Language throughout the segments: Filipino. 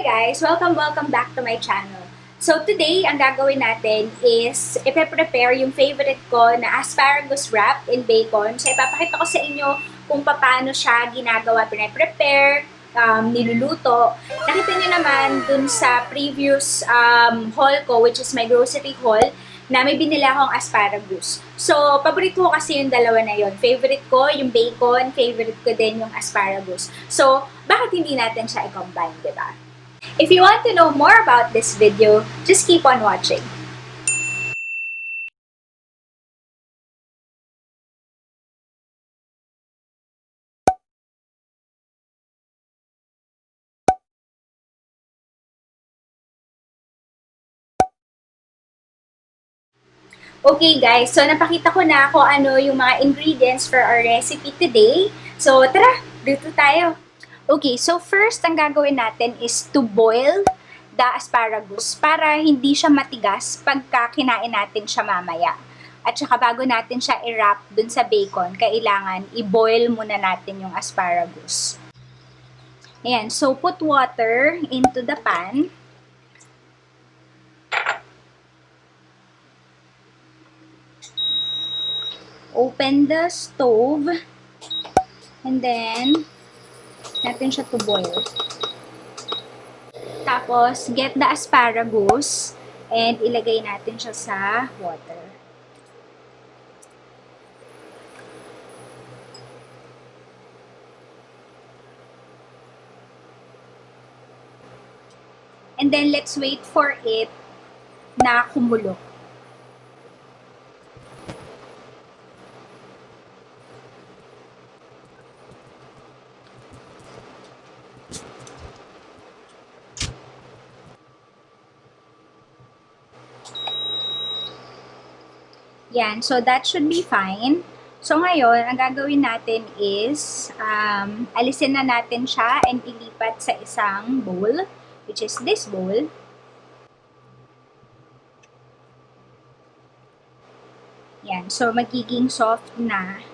guys! Welcome back to my channel. So today, ang gagawin natin is ipe-prepare yung favorite ko na asparagus wrap in bacon. So ipapakita ko sa inyo kung paano siya ginagawa, pine-prepare, niluluto. Nakita niyo naman dun sa previous haul ko, which is my grocery haul, na may binili akong asparagus. So, paborito ko kasi yung dalawa na yon. Favorite ko yung bacon, favorite ko din yung asparagus. So, bakit hindi natin siya i-combine, di ba? If you want to know more about this video, just keep on watching. Okay guys, so napakita ko na kung ano yung mga ingredients for our recipe today. So tara, dito tayo. Okay, so first ang gagawin natin is to boil the asparagus para hindi siya matigas pagka kinain natin siya mamaya. At saka bago natin siya i-wrap dun sa bacon, kailangan i-boil muna natin yung asparagus. Ayan, so put water into the pan. Open the stove and then natin siya to boil. Tapos, get the asparagus and ilagay natin siya sa water. And then, let's wait for it na kumulo. Yan, so that should be fine. So ngayon, ang gagawin natin is, alisin na natin siya and ilipat sa isang bowl, which is this bowl. Yan, so magiging soft na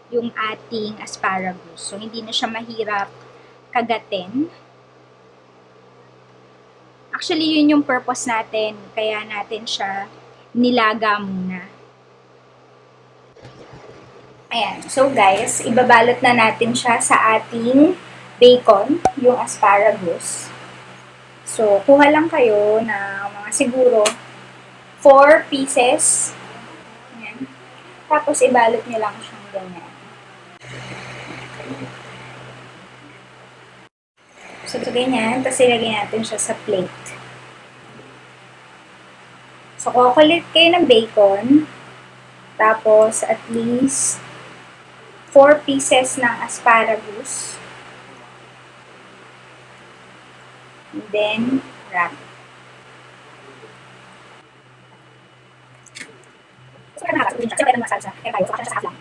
yung ating asparagus. So hindi na siya mahirap kagatin. Actually, yun yung purpose natin, kaya natin siya nilaga muna. Ayan. So guys, ibabalot na natin siya sa ating bacon, yung asparagus. So, kuha lang kayo ng mga siguro 4 pieces. Ayan. Tapos, ibalot nyo lang siyang ganyan. So, ganyan. Tapos, ilagay natin siya sa plate. So, kukulit kayo ng bacon. Tapos, at least 4 pieces ng asparagus. And then, wrap. So, nakakasunin siya. Siya pwede masalsa. Kaya tayo, saka siya sa lang.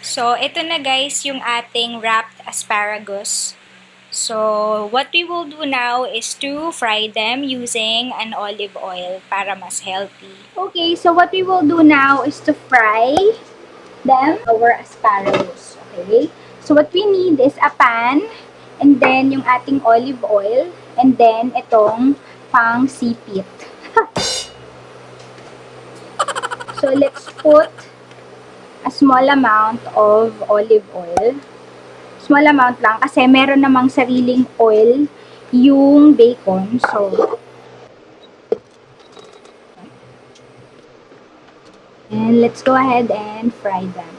So, ito na guys yung ating wrapped asparagus. So, what we will do now is to fry them using an olive oil para mas healthy. Okay, so what we will do now is to fry them, our asparagus. Okay? So, what we need is a pan, and then yung ating olive oil, and then itong pang sipit. So, let's put a small amount of olive oil. Small amount lang kasi meron namang sariling oil yung bacon. So, and let's go ahead and fry them.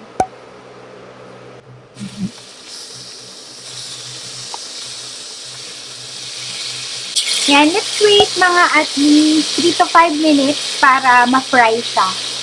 Yan, let's wait mga at least 3 to 5 minutes para ma-fry siya.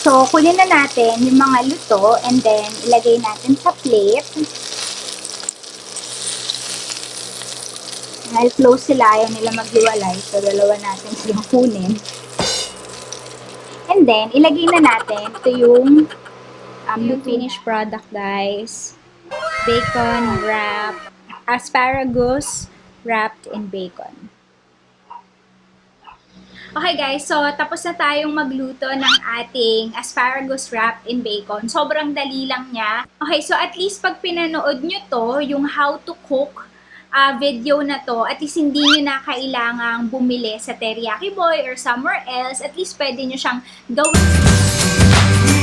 So, kunin na natin yung mga luto and then ilagay natin sa plate. Dahil close sila, ayaw nila maghiwalay. So, dalawa natin silang kunin. And then, ilagay na natin ito yung finished product, guys. Bacon wrap, asparagus wrapped in bacon. Okay guys, so tapos na tayong magluto ng ating asparagus wrapped in bacon. Sobrang dali lang niya. Okay, so at least pag pinanood nyo to, yung how to cook video na to, at least hindi nyo na kailangang bumili sa Teriyaki Boy or somewhere else. At least pwede nyo siyang gawin.